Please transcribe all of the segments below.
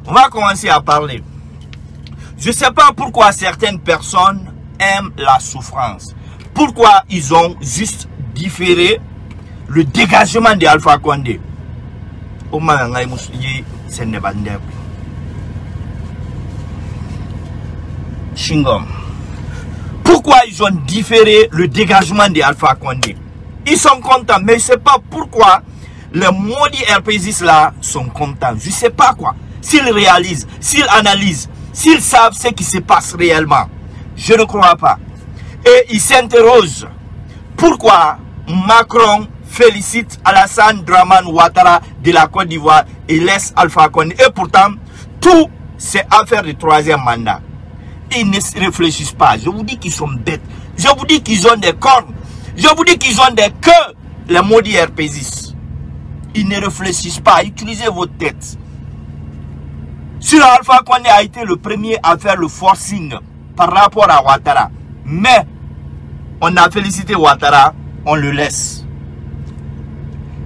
On va commencer à parler. Je ne sais pas pourquoi certaines personnes aiment la souffrance. Pourquoi ils ont juste différé le dégagement de Alpha Condé. Pourquoi ils ont différé le dégagement de Alpha Condé? Ils sont contents, mais je ne sais pas pourquoi les maudits RPGistes là sont contents. Je ne sais pas quoi. S'ils réalisent, s'ils analysent, s'ils savent ce qui se passe réellement. Je ne crois pas. Et ils s'interrogent. Pourquoi Macron félicite Alassane Dramane Ouattara de la Côte d'Ivoire et laisse Alpha Condé? Et pourtant, tout c'est affaire du troisième mandat. Ils ne réfléchissent pas. Je vous dis qu'ils sont bêtes. Je vous dis qu'ils ont des cornes. Je vous dis qu'ils ont des queues. Les maudits RPGistes. Ils ne réfléchissent pas. Utilisez votre tête. Sur Alpha Condé a été le premier à faire le forcing par rapport à Ouattara. Mais on a félicité Ouattara. On le laisse.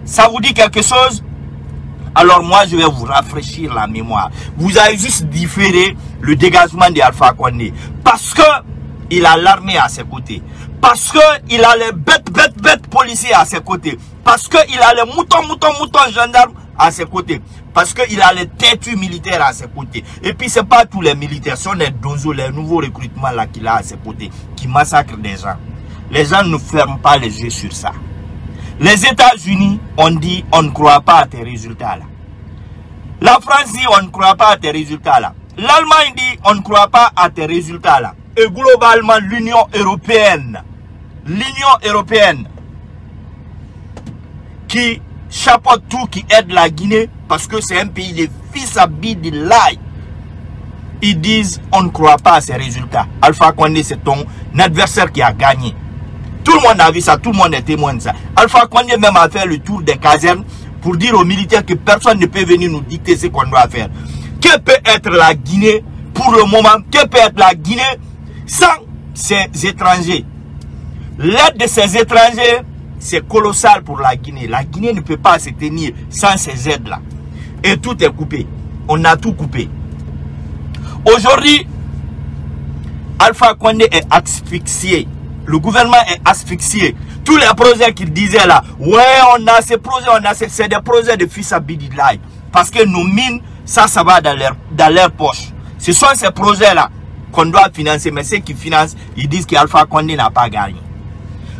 Ça vous dit quelque chose? Alors moi je vais vous rafraîchir la mémoire. Vous avez juste différé le dégagement d'Alpha Condé. Parce que il a l'armée à ses côtés. Parce que il a les bêtes policiers à ses côtés. Parce que il a les moutons gendarmes à ses côtés. Parce que il a les têtus militaires à ses côtés. Et puis c'est pas tous les militaires, ce sont les donzos, les nouveaux recrutements là qu'il a à ses côtés, qui massacrent des gens. Les gens ne ferment pas les yeux sur ça. Les États-Unis ont dit on ne croit pas à tes résultats là. La France dit on ne croit pas à tes résultats là. L'Allemagne dit on ne croit pas à tes résultats là. Et globalement l'Union européenne qui chapeaute tout, qui aide la Guinée parce que c'est un pays de fils à bide de l'ail. Ils disent on ne croit pas à ces résultats. Alpha Condé c'est ton adversaire qui a gagné. Tout le monde a vu ça, tout le monde est témoin de ça. Alpha Condé même a fait le tour des casernes pour dire aux militaires que personne ne peut venir nous dicter ce qu'on doit faire. Que peut être la Guinée pour le moment? Que peut être la Guinée sans ces étrangers? L'aide de ces étrangers, c'est colossal pour la Guinée. La Guinée ne peut pas se tenir sans ces aides-là. Et tout est coupé. On a tout coupé. Aujourd'hui, Alpha Condé est asphyxié. Le gouvernement est asphyxié. Tous les projets qu'il disait là, ouais, on a ces projets, c'est des projets de fils à Bididlaï. Parce que nos mines, ça va dans leur poche. Ce sont ces projets-là qu'on doit financer. Mais ceux qui financent, ils disent qu'Alpha Condé n'a pas gagné.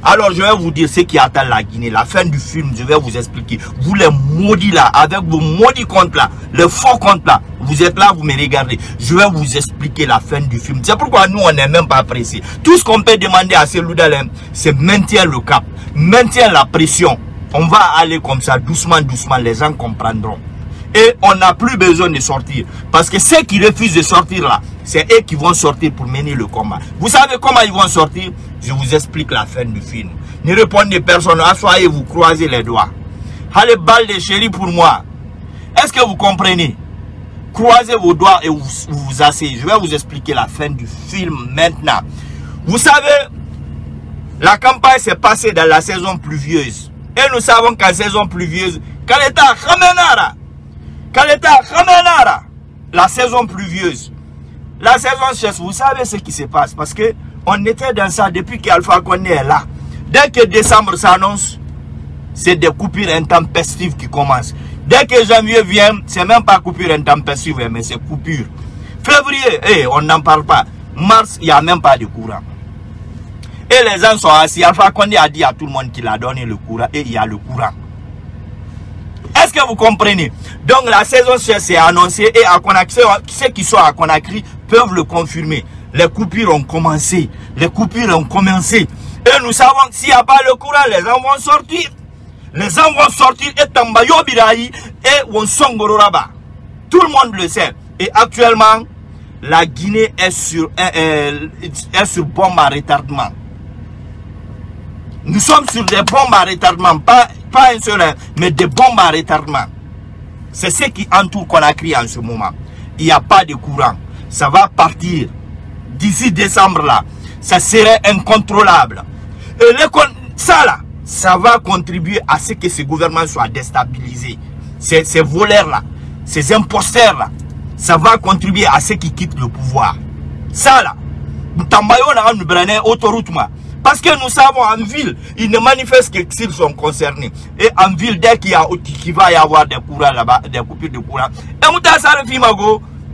Alors je vais vous dire ce qui attend la Guinée. La fin du film, je vais vous expliquer. Vous les maudits là, avec vos maudits comptes là, les faux comptes là, vous êtes là, vous me regardez. Je vais vous expliquer la fin du film. C'est pourquoi nous, on n'est même pas pressés. Tout ce qu'on peut demander à ces Loudalem, c'est maintenir le cap, maintenir la pression. On va aller comme ça, doucement, les gens comprendront. Et on n'a plus besoin de sortir. Parce que ceux qui refusent de sortir là, c'est eux qui vont sortir pour mener le combat. Vous savez comment ils vont sortir? Je vous explique la fin du film. Ne répondez personne, asseyez-vous, croisez les doigts. Allez, balle de chéri pour moi. Est-ce que vous comprenez? Croisez vos doigts et vous asseyez. Je vais vous expliquer la fin du film maintenant. Vous savez, la campagne s'est passée dans la saison pluvieuse. Et nous savons qu'en saison pluvieuse, la saison pluvieuse, la saison sèche, vous savez ce qui se passe. Parce que on était dans ça depuis qu'Alpha Condé est là. Dès que décembre s'annonce, c'est des coupures intempestives qui commencent. Dès que janvier vient, c'est même pas coupure intempestive, mais c'est coupure. Février, on n'en parle pas. Mars, il n'y a même pas de courant. Et les gens sont assis. Alpha Condé a dit à tout le monde qu'il a donné le courant et il y a le courant. Est-ce que vous comprenez? Donc la saison s'est annoncée et à Conakry, ceux qui sont à Conakry peuvent le confirmer. Les coupures ont commencé. Les coupures ont commencé. Et nous savons que s'il n'y a pas le courant, les gens vont sortir. Les gens vont sortir et Tambayo Birayi et Wonsongororaba. Tout le monde le sait. Et actuellement, la Guinée est sur bombe à retardement. Nous sommes sur des bombes à retardement. Pas un seul, mais des bombes à retardement. C'est ce qui entoure Conakry en ce moment. Il n'y a pas de courant. Ça va partir. D'ici décembre là, ça serait incontrôlable. Et ça là, ça va contribuer à ce que ce gouvernement soit déstabilisé. Ces voleurs là, ces imposteurs-là, ça va contribuer à ceux qui quittent le pouvoir. Ça là, parce que nous savons en ville, ils ne manifestent que s'ils sont concernés. Et en ville, dès qu'il va y avoir des courants là-bas, des coupures de courant,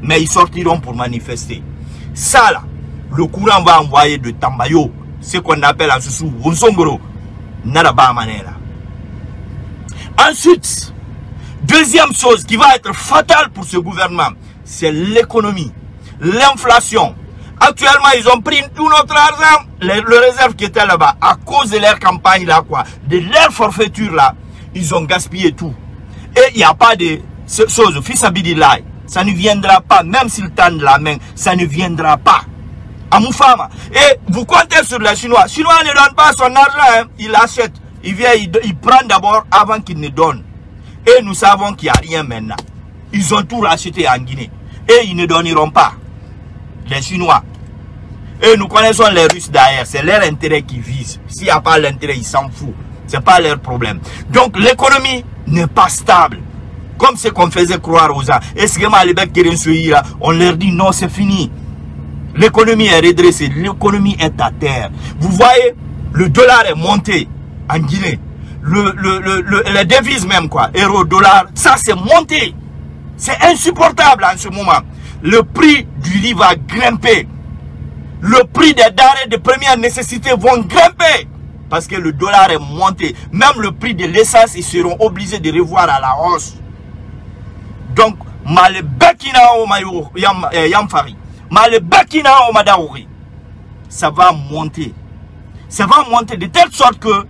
mais ils sortiront pour manifester. Ça là, le courant va envoyer de Tambayo, ce qu'on appelle en sous Wonsongoro, Naraba Manela. Ensuite, deuxième chose qui va être fatale pour ce gouvernement, c'est l'économie, l'inflation. Actuellement, ils ont pris tout notre argent, le réserve qui était là-bas, à cause de leur campagne là, quoi, de leur forfaiture là, ils ont gaspillé tout. Et il n'y a pas de chose, fils Abidillah, ça ne viendra pas, même s'ils tendent la main, ça ne viendra pas. À Moufama. Et vous comptez sur les Chinois. Les Chinois ne donnent pas son argent, hein. Il achète, il vient, il prend d'abord avant qu'il ne donne. Et nous savons qu'il n'y a rien maintenant. Ils ont tout racheté en Guinée. Et ils ne donneront pas. Les Chinois. Et nous connaissons les Russes d'ailleurs. C'est leur intérêt qui vise. S'il n'y a pas l'intérêt, ils s'en foutent. Ce n'est pas leur problème. Donc l'économie n'est pas stable. Comme ce qu'on faisait croire aux gens. Et ce que on leur dit non, c'est fini. L'économie est redressée. L'économie est à terre. Vous voyez, le dollar est monté en Guinée. Les devises même, quoi. Euro, dollar, ça c'est monté. C'est insupportable en ce moment. Le prix du riz va grimper. Le prix des denrées de première nécessité vont grimper. Parce que le dollar est monté. Même le prix de l'essence, ils seront obligés de revoir à la hausse. Donc, mal bekina o yamfari. Mal bekina o madaouri. Ça va monter. Ça va monter de telle sorte que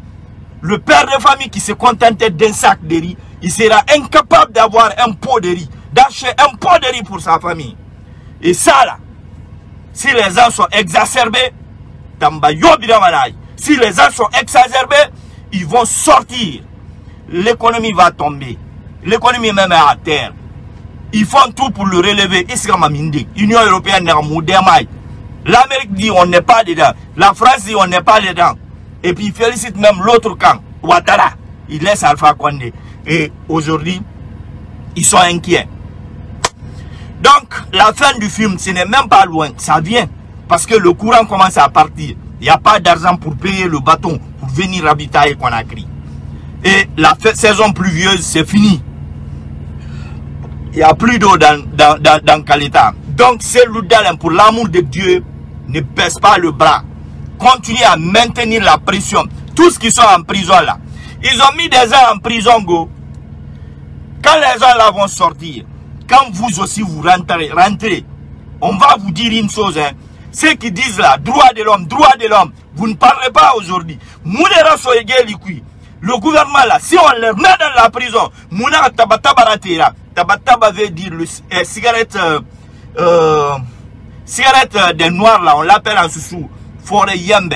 le père de famille qui se contentait d'un sac de riz, il sera incapable d'avoir un pot de riz, d'acheter un pot de riz pour sa famille. Et ça là, si les gens sont exacerbés, si les gens sont exacerbés, ils vont sortir. L'économie va tomber. L'économie même est à terre. Ils font tout pour le relever. L'Union européenne n'est pas. L'Amérique dit on n'est pas dedans. La France dit on n'est pas dedans. Et puis il félicite même l'autre camp, Ouattara. Il laisse Alpha Condé. Et aujourd'hui, ils sont inquiets. Donc, la fin du film, ce n'est même pas loin. Ça vient. Parce que le courant commence à partir. Il n'y a pas d'argent pour payer le bâton, pour venir ravitailler Conakry. Et la saison pluvieuse, c'est fini. Il n'y a plus d'eau dans Kaleta. Donc, c'est l'Oudalin, pour l'amour de Dieu, ne baisse pas le bras. Continuez à maintenir la pression. Tous qui sont en prison là, ils ont mis des gens en prison, go. Quand les gens là vont sortir, quand vous aussi vous rentrez, on va vous dire une chose, hein. Ceux qui disent là, droit de l'homme, vous ne parlez pas aujourd'hui. Le gouvernement là, si on les met dans la prison, Mouna Tabatabaratera, Tabataba veut dire le cigarette des noirs là, on l'appelle en sous forêt yembe.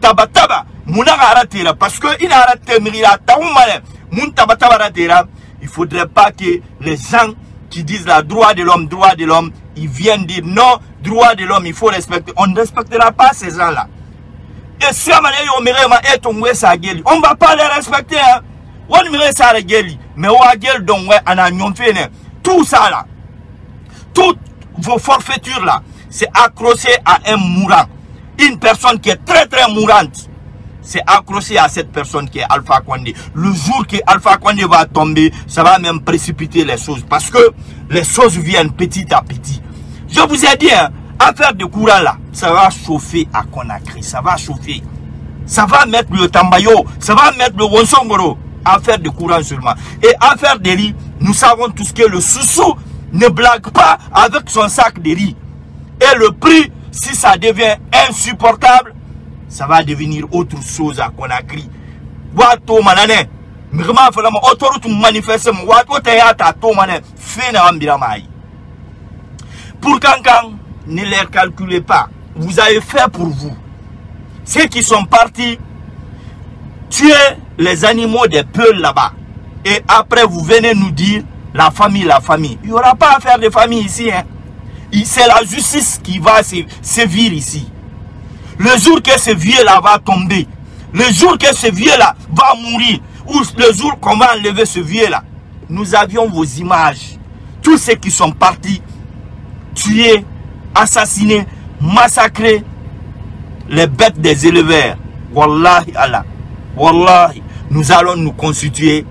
Tabataba, Mouna Aratera, parce que il a arrêté Mirila, Taoumane, Moun Tabatabaratera, il ne faudrait pas que les gens qui disent la droit de l'homme, ils viennent dire non, droit de l'homme, il faut respecter. On ne respectera pas ces gens-là. Et si on ne va pas les respecter, hein. Mais tout ça là, toutes vos forfaitures là, c'est accroché à un mourant. Une personne qui est très très mourante. C'est accroché à cette personne qui est Alpha Condé. Le jour que Alpha Condé va tomber, ça va même précipiter les choses. Parce que les choses viennent petit à petit. Je vous ai dit, hein, affaire de courant là, ça va chauffer à Conakry. Ça va chauffer. Ça va mettre le Tambayo, ça va mettre le Wonsongoro. Affaire de courant seulement. Et affaire de riz, nous savons tous que le Soussou ne blague pas avec son sac de riz. Et le prix, si ça devient insupportable, ça va devenir autre chose à Conakry. Wato manane, vraiment vraiment autoroute manifestement wato théâtre to manane fena ambiramai. Pour Kankan, ne les calculez pas. Vous avez fait pour vous. Ceux qui sont partis tuer les animaux des peuls là-bas. Et après vous venez nous dire la famille. Il n'y aura pas affaire de famille ici, hein. C'est la justice qui va sévir ici. Le jour que ce vieux-là va tomber, le jour que ce vieux-là va mourir, ou le jour qu'on va enlever ce vieux-là, nous avions vos images. tous ceux qui sont partis tuer, assassiner, massacrer les bêtes des éleveurs. Wallahi Allah, Wallahi, nous allons nous constituer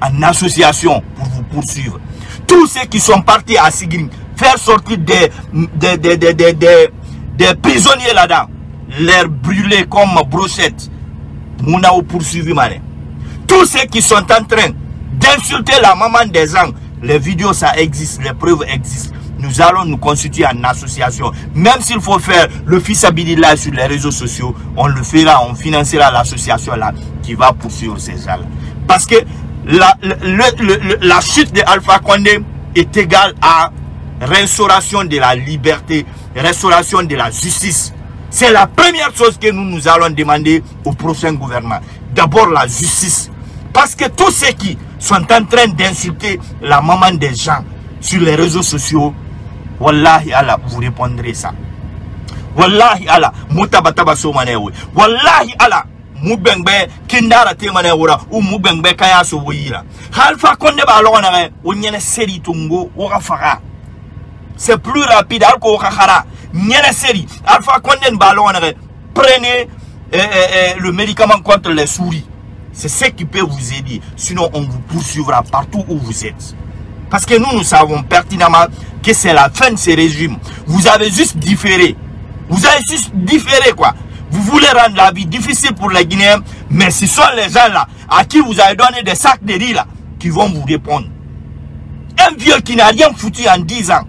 en association pour vous poursuivre. Tous ceux qui sont partis à Sigrim, faire sortir des prisonniers là-dedans, les brûler comme brochettes, nous allons poursuivre. Tous ceux qui sont en train d'insulter la maman des gens, les vidéos ça existe, les preuves existent. Nous allons nous constituer en association. Même s'il faut faire le fils Abidillah sur les réseaux sociaux, on le fera, on financera l'association là qui va poursuivre ces gens-là. Parce que la chute de Alpha Condé est égale à restauration de la liberté, restauration de la justice. C'est la première chose que nous allons demander au prochain gouvernement. D'abord la justice. Parce que tous ceux qui sont en train d'insulter la maman des gens sur les réseaux sociaux, Wallahi Allah, vous répondrez ça. Wallahi Allah, mutabataba so manewe. Wallahi Allah, mubengbe kindara te manewura ou mubengbe kaya so woyira. Alpha Condé ba lona onyene seri tungo okafaka. C'est plus rapide alko okakara. Nyene seri Alpha Condé ba lona prenez le médicament contre les souris. C'est ce qui peut vous aider. Sinon on vous poursuivra partout où vous êtes. Parce que nous savons pertinemment que c'est la fin de ces régimes. Vous avez juste différé. Vous avez juste différé quoi. Vous voulez rendre la vie difficile pour les Guinéens. Mais ce sont les gens là à qui vous avez donné des sacs de riz là qui vont vous répondre. Un vieux qui n'a rien foutu en 10 ans.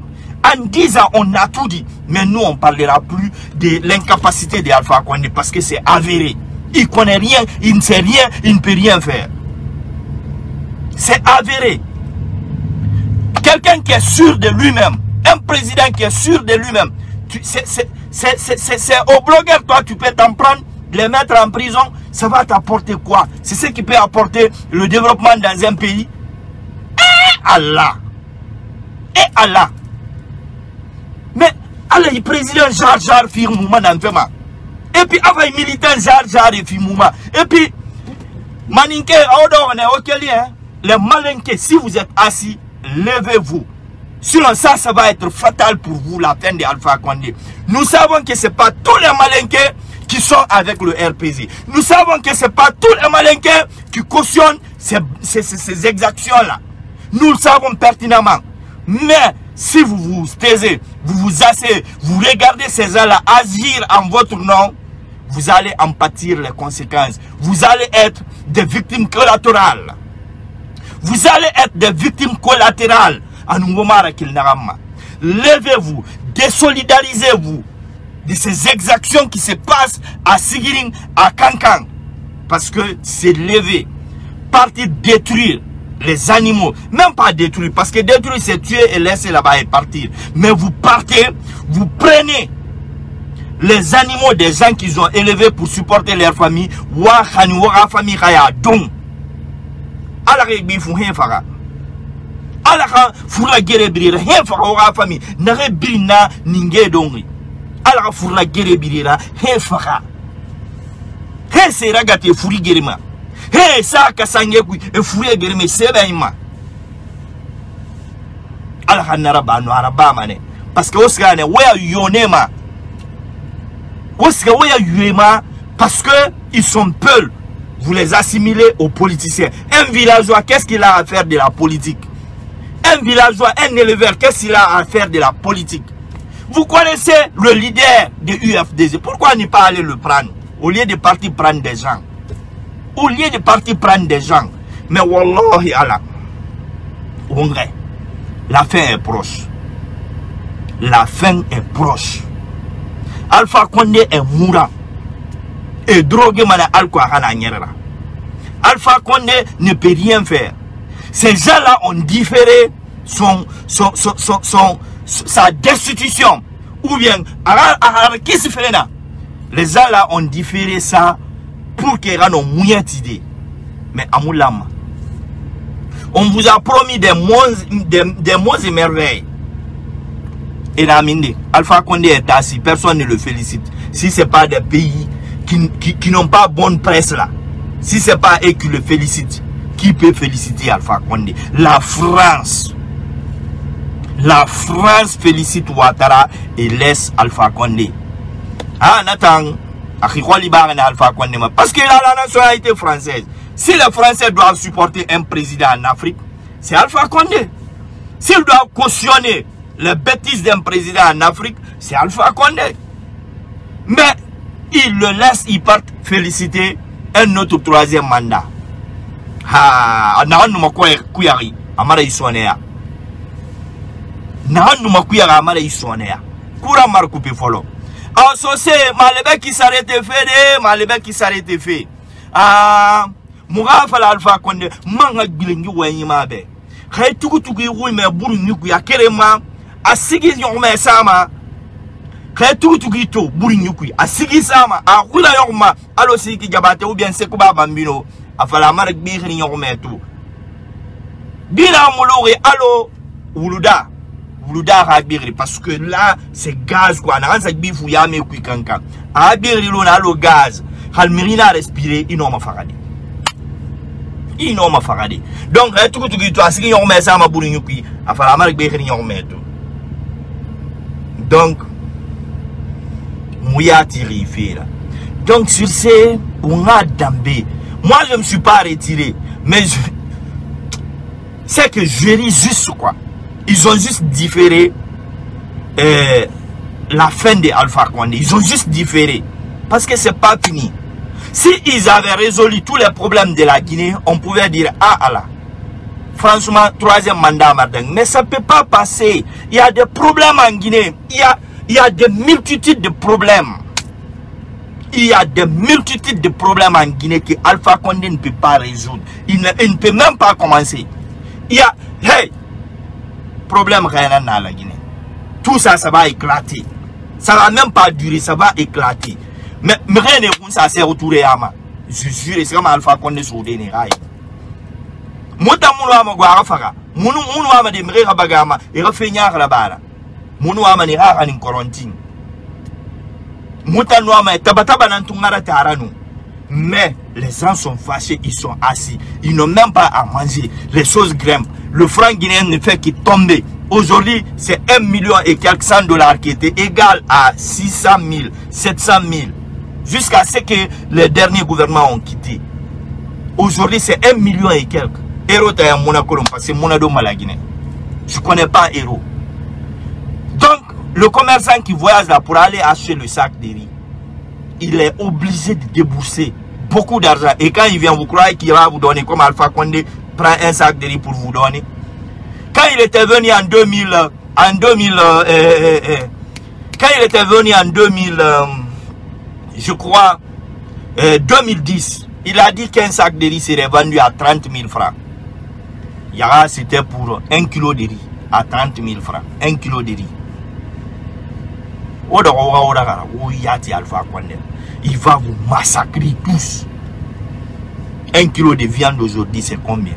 En 10 ans on a tout dit. Mais nous on ne parlera plus de l'incapacité d'Alpha Condé parce que c'est avéré. Il ne connaît rien, il ne sait rien, il ne peut rien faire. C'est avéré. Quelqu'un qui est sûr de lui-même, un président qui est sûr de lui-même, c'est aux blogueurs, toi tu peux t'en prendre, les mettre en prison, ça va t'apporter quoi? C'est ce qui peut apporter le développement dans un pays. Et Allah. Et Allah. Mais Allah, le président Jar Firmouma dans le fait. Et puis avant les militants Jar et Firmouma. Et puis, Maninke, les malinqués, si vous êtes assis, levez-vous. Sinon ça va être fatal pour vous, la fin d'Alpha Condé. Nous savons que ce n'est pas tous les malinqués qui sont avec le RPZ. Nous savons que ce n'est pas tous les malinqués qui cautionnent ces exactions-là. Nous le savons pertinemment. Mais si vous vous taisez, vous vous asseyez, vous regardez ces gens-là agir en votre nom, vous allez en pâtir les conséquences. Vous allez être des victimes collatérales. Vous allez être des victimes collatérales. Levez-vous, désolidarisez-vous de ces exactions qui se passent à Sigiring, à Kankan. Parce que c'est lever, partir détruire les animaux. Même pas détruire, parce que détruire c'est tuer et laisser là-bas et partir. Mais vous partez, vous prenez les animaux des gens qu'ils ont élevés pour supporter leur famille. Alors ils font rien faire. Alors fura gerebirira rien faire wa famille. N'are birina ninge dongi. Alors fura gerebirira rien faire. He sera gâté furi gerima. He ça kasange ku e furi gerime seba ima. Alors n'araba no araba mané. Parce que osgane where yonema. Parce que ils sont peuls. Vous les assimilez aux politiciens. Un villageois, qu'est-ce qu'il a à faire de la politique? Un villageois, un éleveur, qu'est-ce qu'il a à faire de la politique? Vous connaissez le leader de UFDG. Pourquoi ne pas aller le prendre? Au lieu de partir prendre des gens. Au lieu de partir prendre des gens. Mais wallahi Allah. La fin est proche. La fin est proche. Alpha Condé est mourant. Et drogué mana Alpha Condé ne peut rien faire. Ces gens-là ont différé sa destitution. Ou bien, les gens-là ont différé ça pour qu'ils aient une moyenne idée. Mais Amoulam, on vous a promis des mots et merveilles. Et Naminde, Alpha Condé est assis, personne ne le félicite. Si ce n'est pas des pays qui n'ont pas bonne presse là, si ce n'est pas eux qui le félicitent, qui peut féliciter Alpha Condé? La France. La France félicite Ouattara et laisse Alpha Condé. Ah, Nathan, Alpha Condé, parce qu'il a la nationalité française. Si les Français doivent supporter un président en Afrique, c'est Alpha Condé. S'ils doivent cautionner les bêtises d'un président en Afrique, c'est Alpha Condé. Mais il le laisse, il part féliciter un autre troisième mandat. Ah, nous kuyari, amara isonea. Nous amara isonea. Kura marcoupé follow. En saucé, malebe qui s'arrête fait, malebe qui s'arrête fait. Ah, Moura fala Alpha Condé, manga bilingi mabe. Kay tuku rouille mais bourou nyuku ya kerema, a sigi yongme sama. Kay tuku to bourou nyuku, a sigi sama, a roula yongma, alo sigi jabate ou bien sekuba bambino, a fala marek biri yongme tout. Bina mouloure, alo, wuluda. Wuluda rabiri, parce que là, c'est gaz quoi, n'a pas bifou yame kui kanka. Abiri l'on a le gaz, halmirina respirer, inoma faradi. Inoma faradi. Donc, tout to asigi yon mesa ma boulin yuki, a fala marek biri yon meto. Donc, mouya tiré fait là. Donc, sur ce, on a dambé. Moi, je ne me suis pas retiré, mais c'est que je ris juste quoi. Ils ont juste différé la fin de Alpha Condé. Ils ont juste différé. Parce que c'est pas fini. Si ils avaient résolu tous les problèmes de la Guinée, on pouvait dire, ah Allah, franchement, troisième mandat, Martin. Mais ça ne peut pas passer. Il y a des problèmes en Guinée. Il y a des multitudes de problèmes. Il y a des multitudes de problèmes en Guinée que Alpha Condé ne peut pas résoudre. Il ne peut même pas commencer. Il y a... Hey! Problème rien dans la Guinée. Tout ça, ça va éclater. Ça va même pas durer, ça va éclater. Mais rien n'est comme ça, c'est retourné à ma. Je jure, c'est comme Alpha Condé sur des rails. Mouta mounou guara fara. Mounou ama de mrera bagama. Et refait nyar la bala. Mounou ama ni rara ni quarantine. Mouta noama tabataba nantungara tarano. Mais les gens sont fâchés, ils sont assis. Ils n'ont même pas à manger. Les choses grimpent. Le franc guinéen ne fait que tomber. Aujourd'hui, c'est 1 million et quelques $100 qui était égal à 600 000, 700 000. Jusqu'à ce que les derniers gouvernements ont quitté. Aujourd'hui, c'est 1 million et quelques. Héros est à Monaco, parce que Monado la Guinée. Je ne connais pas Héros. Donc, le commerçant qui voyage là pour aller acheter le sac de riz, il est obligé de débourser beaucoup d'argent. Et quand il vient, vous croyez qu'il va vous donner, comme Alpha Condé prend un sac de riz pour vous donner. Quand il était venu en 2000, quand il était venu en 2000, je crois, 2010, il a dit qu'un sac de riz serait vendu à 30 000 francs. C'était pour 1 kilo de riz à 30 000 francs. 1 kilo de riz. Il va vous massacrer tous. 1 kilo de viande aujourd'hui, c'est combien?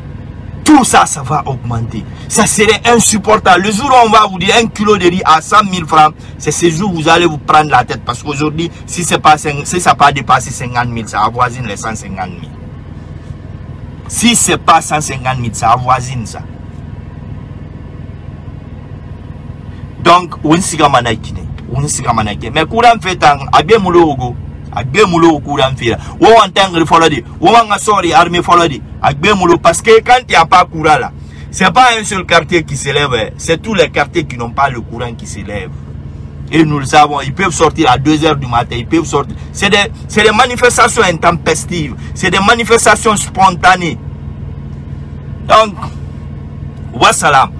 Tout ça, ça va augmenter. Ça serait insupportable. Le jour où on va vous dire 1 kilo de riz à 100 000 francs, c'est ce jour où vous allez vous prendre la tête. Parce qu'aujourd'hui, si ça n'a pas dépassé 50 000, ça avoisine les 150 000. Si ce n'est pas 150 000, ça avoisine ça. Donc, on s'y a mais courant fait un abé moulogo, abé moulo courant fait. Ou en tant que follow, ou en sorry, armée follow, abé moulo, parce que quand il n'y a pas courant là, c'est pas un seul quartier qui s'élève, c'est tous les quartiers qui n'ont pas le courant qui s'élève. Et nous le savons, ils peuvent sortir à 2 h du matin, ils peuvent sortir. C'est des manifestations intempestives, c'est des manifestations spontanées. Donc, wassalam.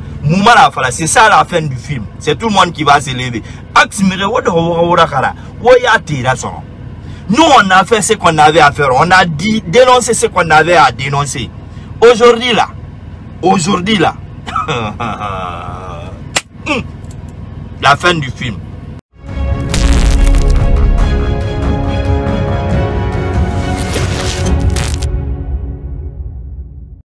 C'est ça la fin du film. C'est tout le monde qui va se lever. Nous, on a fait ce qu'on avait à faire. On a dénoncé ce qu'on avait à dénoncer. Aujourd'hui, là, la fin du film.